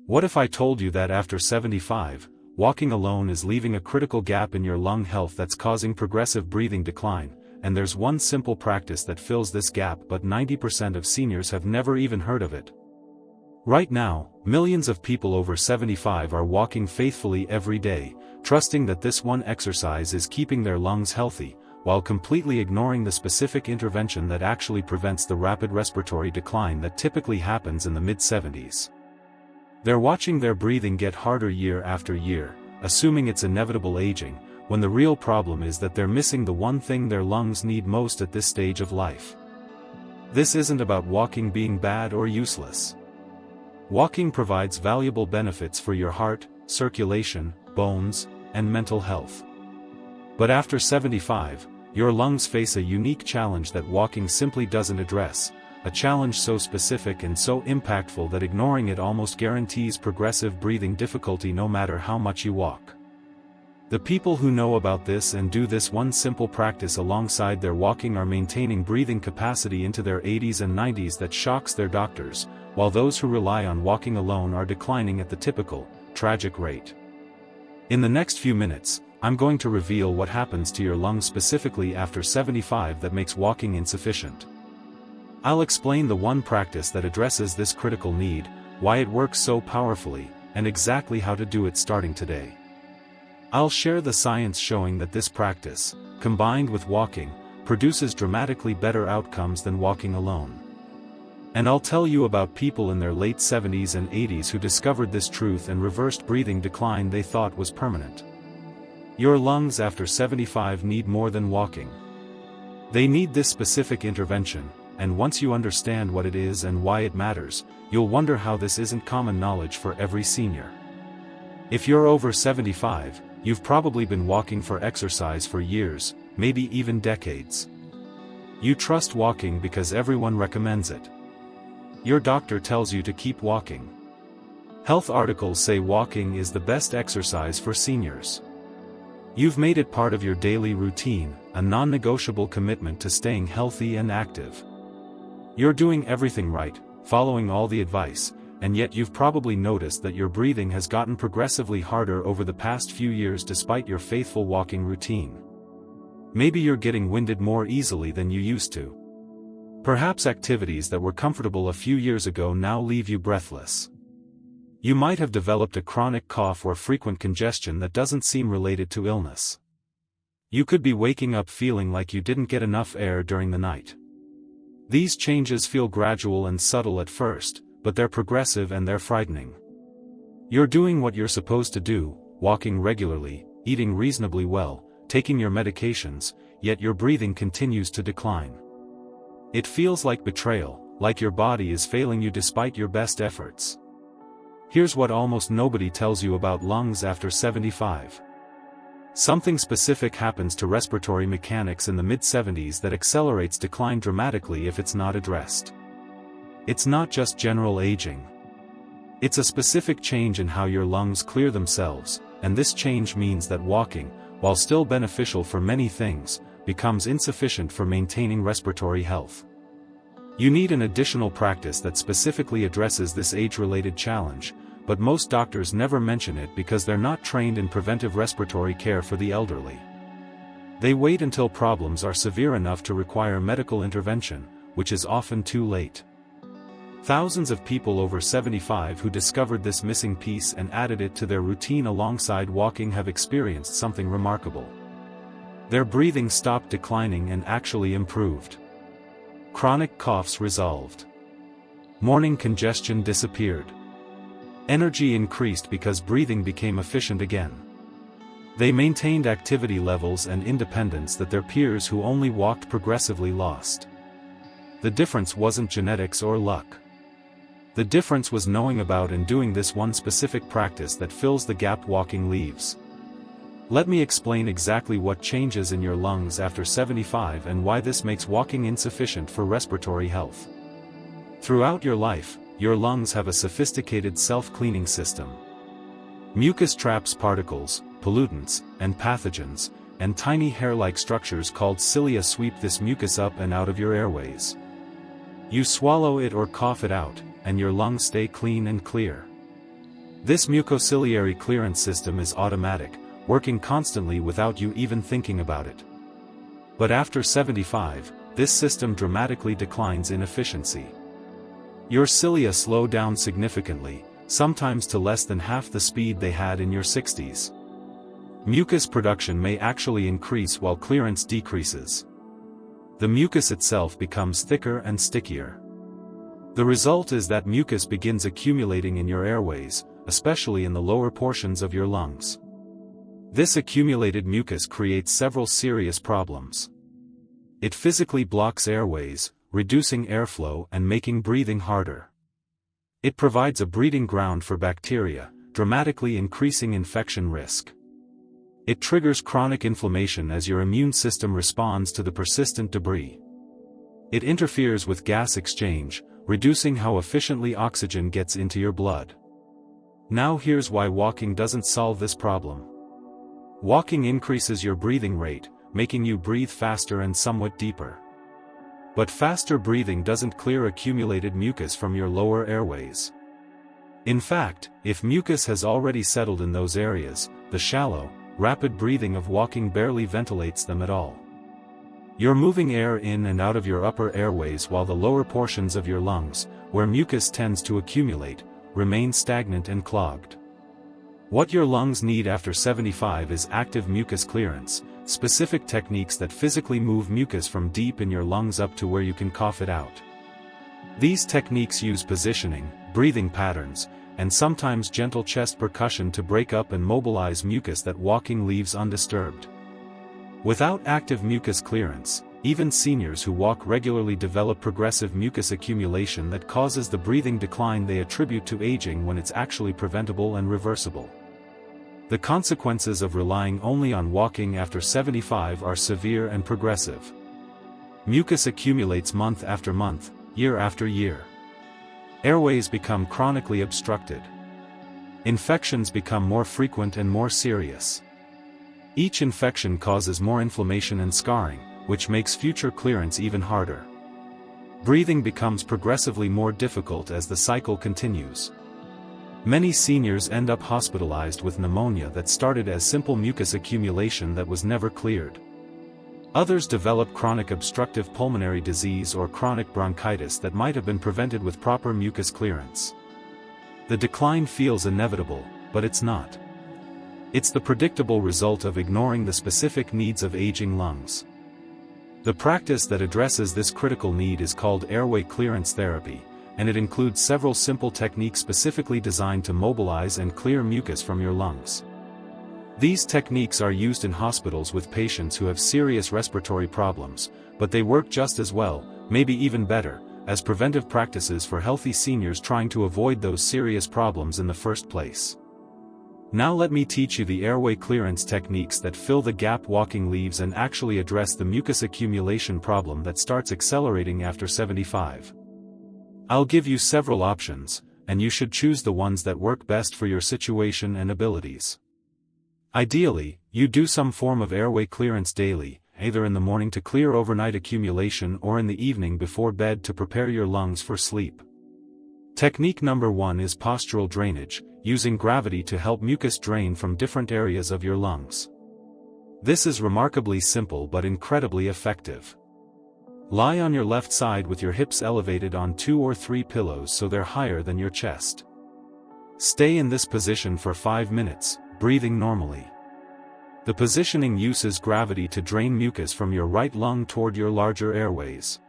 What if I told you that after 75, walking alone is leaving a critical gap in your lung health that's causing progressive breathing decline, and there's one simple practice that fills this gap, but 90% of seniors have never even heard of it. Right now, millions of people over 75 are walking faithfully every day, trusting that this one exercise is keeping their lungs healthy, while completely ignoring the specific intervention that actually prevents the rapid respiratory decline that typically happens in the mid-70s. They're watching their breathing get harder year after year, assuming it's inevitable aging, when the real problem is that they're missing the one thing their lungs need most at this stage of life. This isn't about walking being bad or useless. Walking provides valuable benefits for your heart, circulation, bones, and mental health. But after 75, your lungs face a unique challenge that walking simply doesn't address, a challenge so specific and so impactful that ignoring it almost guarantees progressive breathing difficulty no matter how much you walk. The people who know about this and do this one simple practice alongside their walking are maintaining breathing capacity into their 80s and 90s that shocks their doctors, while those who rely on walking alone are declining at the typical, tragic rate. In the next few minutes, I'm going to reveal what happens to your lungs specifically after 75 that makes walking insufficient. I'll explain the one practice that addresses this critical need, why it works so powerfully, and exactly how to do it starting today. I'll share the science showing that this practice, combined with walking, produces dramatically better outcomes than walking alone. And I'll tell you about people in their late 70s and 80s who discovered this truth and reversed breathing decline they thought was permanent. Your lungs after 75 need more than walking. They need this specific intervention, and once you understand what it is and why it matters, you'll wonder how this isn't common knowledge for every senior. If you're over 75, you've probably been walking for exercise for years, maybe even decades. You trust walking because everyone recommends it. Your doctor tells you to keep walking. Health articles say walking is the best exercise for seniors. You've made it part of your daily routine, a non-negotiable commitment to staying healthy and active. You're doing everything right, following all the advice, and yet you've probably noticed that your breathing has gotten progressively harder over the past few years despite your faithful walking routine. Maybe you're getting winded more easily than you used to. Perhaps activities that were comfortable a few years ago now leave you breathless. You might have developed a chronic cough or frequent congestion that doesn't seem related to illness. You could be waking up feeling like you didn't get enough air during the night. These changes feel gradual and subtle at first, but they're progressive and they're frightening. You're doing what you're supposed to do, walking regularly, eating reasonably well, taking your medications, yet your breathing continues to decline. It feels like betrayal, like your body is failing you despite your best efforts. Here's what almost nobody tells you about lungs after 75. Something specific happens to respiratory mechanics in the mid-70s that accelerates decline dramatically if it's not addressed. It's not just general aging. It's a specific change in how your lungs clear themselves, and this change means that walking, while still beneficial for many things, becomes insufficient for maintaining respiratory health. You need an additional practice that specifically addresses this age-related challenge, but most doctors never mention it because they're not trained in preventive respiratory care for the elderly. They wait until problems are severe enough to require medical intervention, which is often too late. Thousands of people over 75 who discovered this missing piece and added it to their routine alongside walking have experienced something remarkable. Their breathing stopped declining and actually improved. Chronic coughs resolved. Morning congestion disappeared. Energy increased because breathing became efficient again. They maintained activity levels and independence that their peers who only walked progressively lost. The difference wasn't genetics or luck. The difference was knowing about and doing this one specific practice that fills the gap walking leaves. Let me explain exactly what changes in your lungs after 75 and why this makes walking insufficient for respiratory health. Throughout your life, your lungs have a sophisticated self-cleaning system. Mucus traps particles, pollutants, and pathogens, and tiny hair-like structures called cilia sweep this mucus up and out of your airways. You swallow it or cough it out, and your lungs stay clean and clear. This mucociliary clearance system is automatic, working constantly without you even thinking about it. But after 75, this system dramatically declines in efficiency. Your cilia slow down significantly, sometimes to less than half the speed they had in your 60s. Mucus production may actually increase while clearance decreases. The mucus itself becomes thicker and stickier. The result is that mucus begins accumulating in your airways, especially in the lower portions of your lungs. This accumulated mucus creates several serious problems. It physically blocks airways, reducing airflow and making breathing harder. It provides a breeding ground for bacteria, dramatically increasing infection risk. It triggers chronic inflammation as your immune system responds to the persistent debris. It interferes with gas exchange, reducing how efficiently oxygen gets into your blood. Now here's why walking doesn't solve this problem. Walking increases your breathing rate, making you breathe faster and somewhat deeper. But faster breathing doesn't clear accumulated mucus from your lower airways. In fact, if mucus has already settled in those areas, the shallow, rapid breathing of walking barely ventilates them at all. You're moving air in and out of your upper airways while the lower portions of your lungs, where mucus tends to accumulate, remain stagnant and clogged. What your lungs need after 75 is active mucus clearance, specific techniques that physically move mucus from deep in your lungs up to where you can cough it out. These techniques use positioning, breathing patterns, and sometimes gentle chest percussion to break up and mobilize mucus that walking leaves undisturbed. Without active mucus clearance, even seniors who walk regularly develop progressive mucus accumulation that causes the breathing decline they attribute to aging when it's actually preventable and reversible. The consequences of relying only on walking after 75 are severe and progressive. Mucus accumulates month after month, year after year. Airways become chronically obstructed. Infections become more frequent and more serious. Each infection causes more inflammation and scarring, which makes future clearance even harder. Breathing becomes progressively more difficult as the cycle continues. Many seniors end up hospitalized with pneumonia that started as simple mucus accumulation that was never cleared. Others develop chronic obstructive pulmonary disease or chronic bronchitis that might have been prevented with proper mucus clearance. The decline feels inevitable, but it's not. It's the predictable result of ignoring the specific needs of aging lungs. The practice that addresses this critical need is called airway clearance therapy, and it includes several simple techniques specifically designed to mobilize and clear mucus from your lungs. These techniques are used in hospitals with patients who have serious respiratory problems, but they work just as well, maybe even better, as preventive practices for healthy seniors trying to avoid those serious problems in the first place. Now let me teach you the airway clearance techniques that fill the gap walking leaves and actually address the mucus accumulation problem that starts accelerating after 75. I'll give you several options, and you should choose the ones that work best for your situation and abilities. Ideally, you do some form of airway clearance daily, either in the morning to clear overnight accumulation or in the evening before bed to prepare your lungs for sleep. Technique number 1 is postural drainage, using gravity to help mucus drain from different areas of your lungs. This is remarkably simple but incredibly effective. Lie on your left side with your hips elevated on 2 or 3 pillows so they're higher than your chest. Stay in this position for 5 minutes, breathing normally. The positioning uses gravity to drain mucus from your right lung toward your larger airways.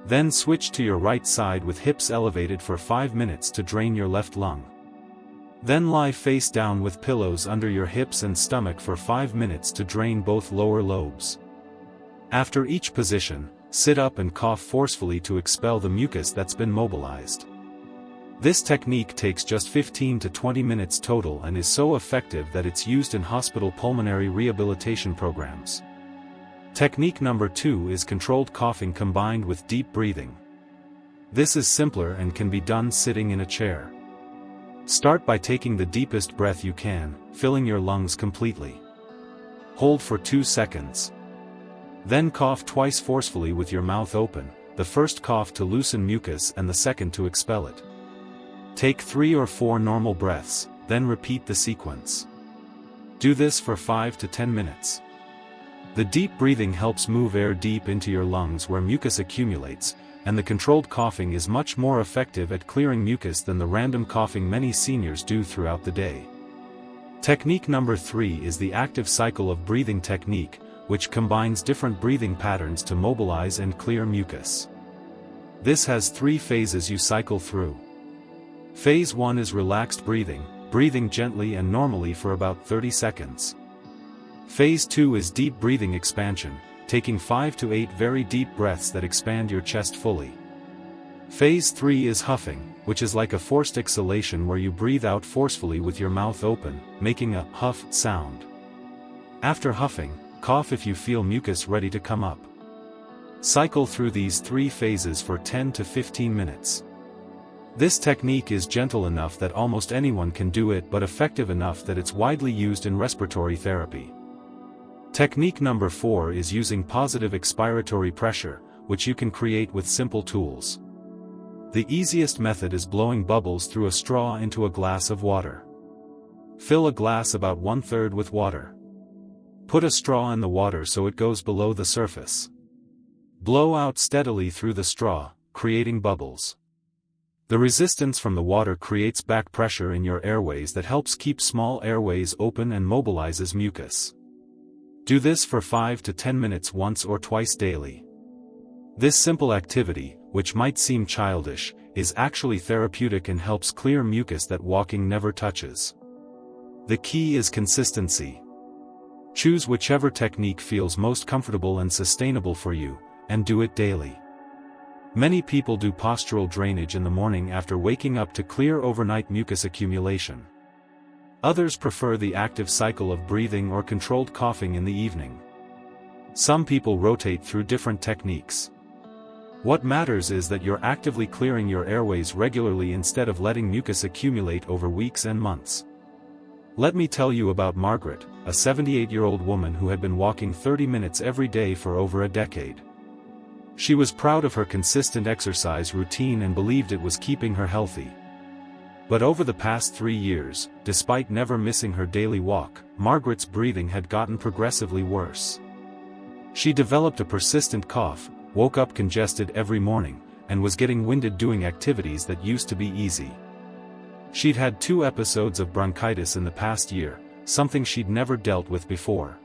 Then switch to your right side with hips elevated for 5 minutes to drain your left lung. Then lie face down with pillows under your hips and stomach for 5 minutes to drain both lower lobes. After each position, sit up and cough forcefully to expel the mucus that's been mobilized. This technique takes just 15 to 20 minutes total and is so effective that it's used in hospital pulmonary rehabilitation programs. Technique number 2 is controlled coughing combined with deep breathing. This is simpler and can be done sitting in a chair. Start by taking the deepest breath you can, filling your lungs completely. Hold for 2 seconds. Then cough twice forcefully with your mouth open, the first cough to loosen mucus and the second to expel it. Take 3 or 4 normal breaths, then repeat the sequence. Do this for 5 to 10 minutes. The deep breathing helps move air deep into your lungs where mucus accumulates, and the controlled coughing is much more effective at clearing mucus than the random coughing many seniors do throughout the day. Technique number 3 is the active cycle of breathing technique, which combines different breathing patterns to mobilize and clear mucus. This has 3 phases you cycle through. Phase 1 is relaxed breathing, breathing gently and normally for about 30 seconds. Phase 2 is deep breathing expansion, taking 5 to 8 very deep breaths that expand your chest fully. Phase 3 is huffing, which is like a forced exhalation where you breathe out forcefully with your mouth open, making a huff sound. After huffing, cough if you feel mucus ready to come up. Cycle through these 3 phases for 10 to 15 minutes. This technique is gentle enough that almost anyone can do it, but effective enough that it's widely used in respiratory therapy. Technique number 4 is using positive expiratory pressure, which you can create with simple tools. The easiest method is blowing bubbles through a straw into a glass of water. Fill a glass about 1/3 with water. Put a straw in the water so it goes below the surface. Blow out steadily through the straw, creating bubbles. The resistance from the water creates back pressure in your airways that helps keep small airways open and mobilizes mucus. Do this for 5 to 10 minutes once or twice daily. This simple activity, which might seem childish, is actually therapeutic and helps clear mucus that walking never touches. The key is consistency. Choose whichever technique feels most comfortable and sustainable for you, and do it daily. Many people do postural drainage in the morning after waking up to clear overnight mucus accumulation. Others prefer the active cycle of breathing or controlled coughing in the evening. Some people rotate through different techniques. What matters is that you're actively clearing your airways regularly instead of letting mucus accumulate over weeks and months. Let me tell you about Margaret, a 78-year-old woman who had been walking 30 minutes every day for over a decade. She was proud of her consistent exercise routine and believed it was keeping her healthy. But over the past 3 years, despite never missing her daily walk, Margaret's breathing had gotten progressively worse. She developed a persistent cough, woke up congested every morning, and was getting winded doing activities that used to be easy. She'd had 2 episodes of bronchitis in the past year, something she'd never dealt with before.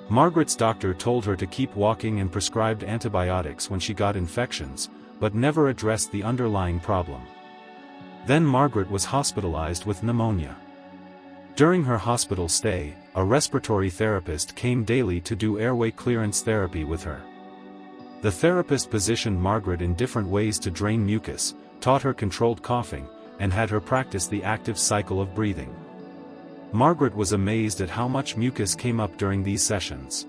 Margaret's doctor told her to keep walking and prescribed antibiotics when she got infections, but never addressed the underlying problem. Then Margaret was hospitalized with pneumonia. During her hospital stay, a respiratory therapist came daily to do airway clearance therapy with her. The therapist positioned Margaret in different ways to drain mucus, taught her controlled coughing, and had her practice the active cycle of breathing. Margaret was amazed at how much mucus came up during these sessions.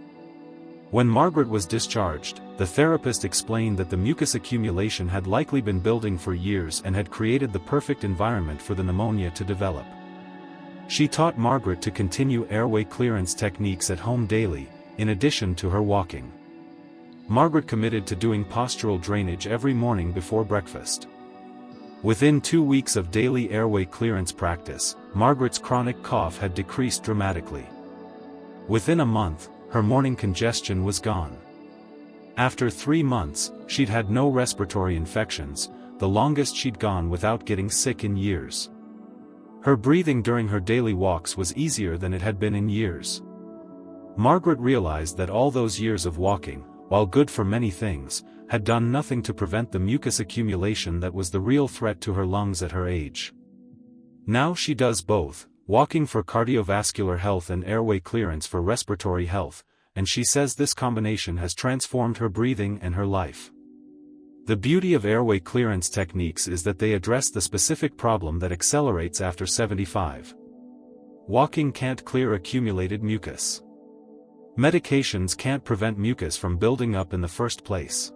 When Margaret was discharged, the therapist explained that the mucus accumulation had likely been building for years and had created the perfect environment for the pneumonia to develop. She taught Margaret to continue airway clearance techniques at home daily, in addition to her walking. Margaret committed to doing postural drainage every morning before breakfast. Within 2 weeks of daily airway clearance practice, Margaret's chronic cough had decreased dramatically. Within a month, her morning congestion was gone. After 3 months, she'd had no respiratory infections, the longest she'd gone without getting sick in years. Her breathing during her daily walks was easier than it had been in years. Margaret realized that all those years of walking, while good for many things, had done nothing to prevent the mucus accumulation that was the real threat to her lungs at her age. Now she does both, walking for cardiovascular health and airway clearance for respiratory health, and she says this combination has transformed her breathing and her life. The beauty of airway clearance techniques is that they address the specific problem that accelerates after 75. Walking can't clear accumulated mucus. Medications can't prevent mucus from building up in the first place.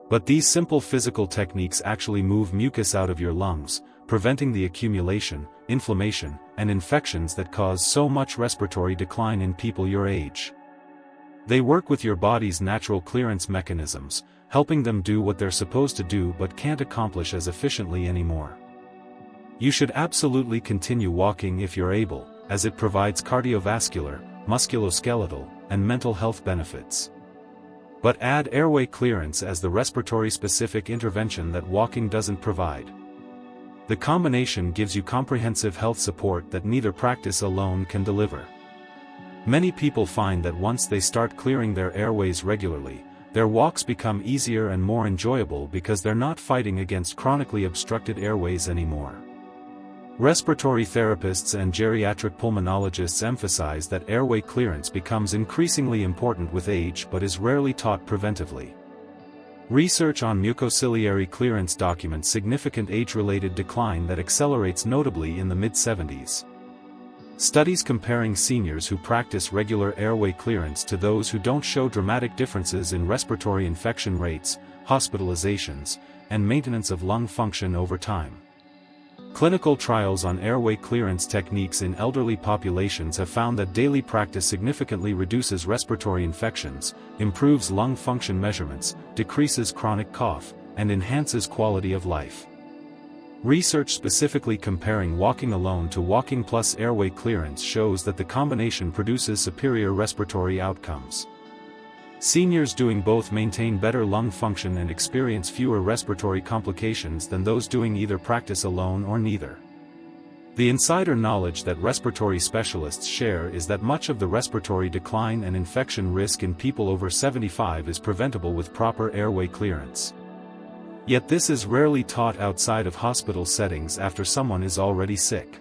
But these simple physical techniques actually move mucus out of your lungs, preventing the accumulation, inflammation, and infections that cause so much respiratory decline in people your age. They work with your body's natural clearance mechanisms, helping them do what they're supposed to do but can't accomplish as efficiently anymore. You should absolutely continue walking if you're able, as it provides cardiovascular, musculoskeletal, and mental health benefits. But add airway clearance as the respiratory-specific intervention that walking doesn't provide. The combination gives you comprehensive health support that neither practice alone can deliver. Many people find that once they start clearing their airways regularly, their walks become easier and more enjoyable because they're not fighting against chronically obstructed airways anymore. Respiratory therapists and geriatric pulmonologists emphasize that airway clearance becomes increasingly important with age but is rarely taught preventively. Research on mucociliary clearance documents significant age-related decline that accelerates notably in the mid-70s. Studies comparing seniors who practice regular airway clearance to those who don't show dramatic differences in respiratory infection rates, hospitalizations, and maintenance of lung function over time. Clinical trials on airway clearance techniques in elderly populations have found that daily practice significantly reduces respiratory infections, improves lung function measurements, decreases chronic cough, and enhances quality of life. Research specifically comparing walking alone to walking plus airway clearance shows that the combination produces superior respiratory outcomes. Seniors doing both maintain better lung function and experience fewer respiratory complications than those doing either practice alone or neither. The insider knowledge that respiratory specialists share is that much of the respiratory decline and infection risk in people over 75 is preventable with proper airway clearance. Yet this is rarely taught outside of hospital settings after someone is already sick.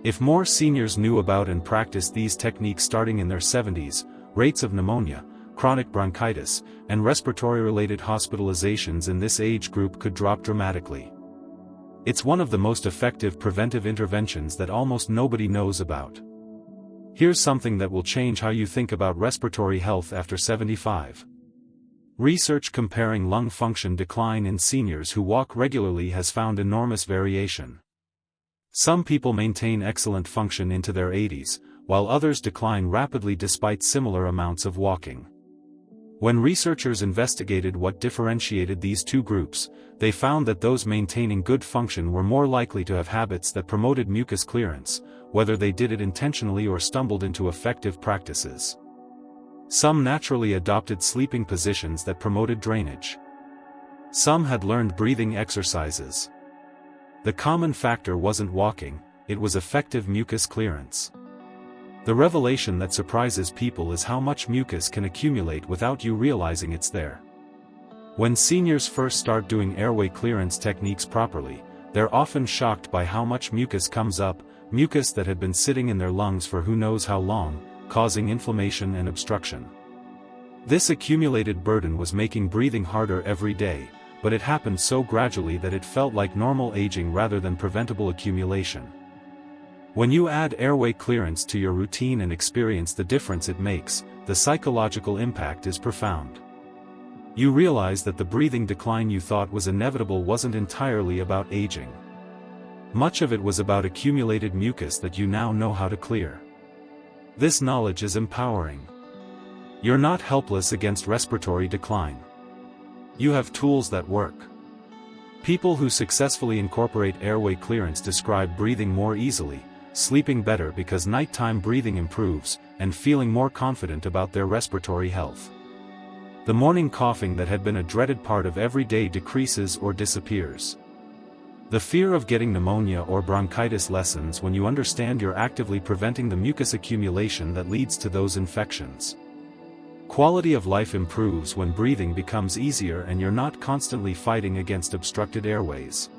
If more seniors knew about and practiced these techniques starting in their 70s, rates of pneumonia, chronic bronchitis, and respiratory-related hospitalizations in this age group could drop dramatically. It's one of the most effective preventive interventions that almost nobody knows about. Here's something that will change how you think about respiratory health after 75. Research comparing lung function decline in seniors who walk regularly has found enormous variation. Some people maintain excellent function into their 80s, while others decline rapidly despite similar amounts of walking. When researchers investigated what differentiated these two groups, they found that those maintaining good function were more likely to have habits that promoted mucus clearance, whether they did it intentionally or stumbled into effective practices. Some naturally adopted sleeping positions that promoted drainage. Some had learned breathing exercises. The common factor wasn't walking, it was effective mucus clearance. The revelation that surprises people is how much mucus can accumulate without you realizing it's there. When seniors first start doing airway clearance techniques properly, they're often shocked by how much mucus comes up, mucus that had been sitting in their lungs for who knows how long, causing inflammation and obstruction. This accumulated burden was making breathing harder every day, but it happened so gradually that it felt like normal aging rather than preventable accumulation. When you add airway clearance to your routine and experience the difference it makes, the psychological impact is profound. You realize that the breathing decline you thought was inevitable wasn't entirely about aging. Much of it was about accumulated mucus that you now know how to clear. This knowledge is empowering. You're not helpless against respiratory decline. You have tools that work. People who successfully incorporate airway clearance describe breathing more easily, sleeping better because nighttime breathing improves, and feeling more confident about their respiratory health. The morning coughing that had been a dreaded part of every day decreases or disappears. The fear of getting pneumonia or bronchitis lessens when you understand you're actively preventing the mucus accumulation that leads to those infections. Quality of life improves when breathing becomes easier and you're not constantly fighting against obstructed airways.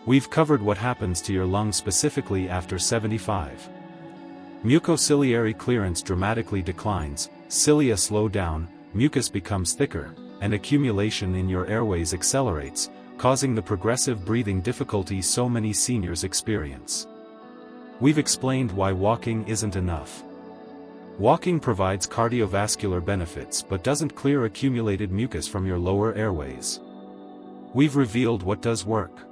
We've covered what happens to your lungs specifically after 75. Mucociliary clearance dramatically declines, cilia slow down, mucus becomes thicker, and accumulation in your airways accelerates, causing the progressive breathing difficulties so many seniors experience. We've explained why walking isn't enough. Walking provides cardiovascular benefits but doesn't clear accumulated mucus from your lower airways. We've revealed what does work.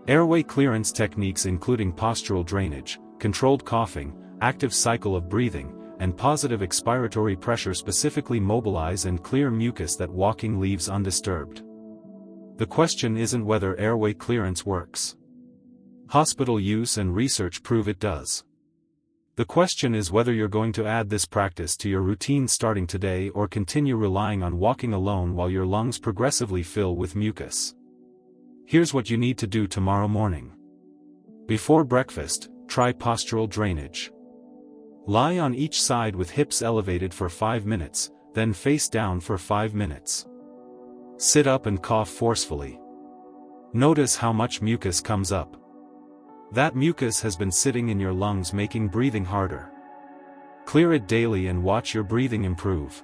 Airway clearance techniques including postural drainage, controlled coughing, active cycle of breathing, and positive expiratory pressure specifically mobilize and clear mucus that walking leaves undisturbed. The question isn't whether airway clearance works. Hospital use and research prove it does. The question is whether you're going to add this practice to your routine starting today or continue relying on walking alone while your lungs progressively fill with mucus. Here's what you need to do tomorrow morning. Before breakfast, try postural drainage. Lie on each side with hips elevated for 5 minutes, then face down for 5 minutes. Sit up and cough forcefully. Notice how much mucus comes up. That mucus has been sitting in your lungs making breathing harder. Clear it daily and watch your breathing improve.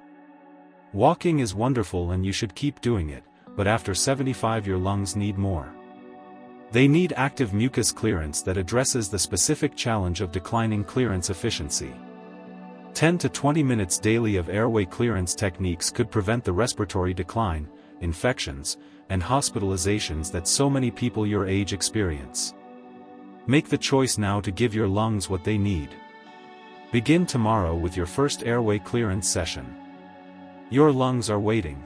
Walking is wonderful and you should keep doing it, but after 75 your lungs need more. They need active mucus clearance that addresses the specific challenge of declining clearance efficiency. 10 to 20 minutes daily of airway clearance techniques could prevent the respiratory decline, infections, and hospitalizations that so many people your age experience. Make the choice now to give your lungs what they need. Begin tomorrow with your first airway clearance session. Your lungs are waiting.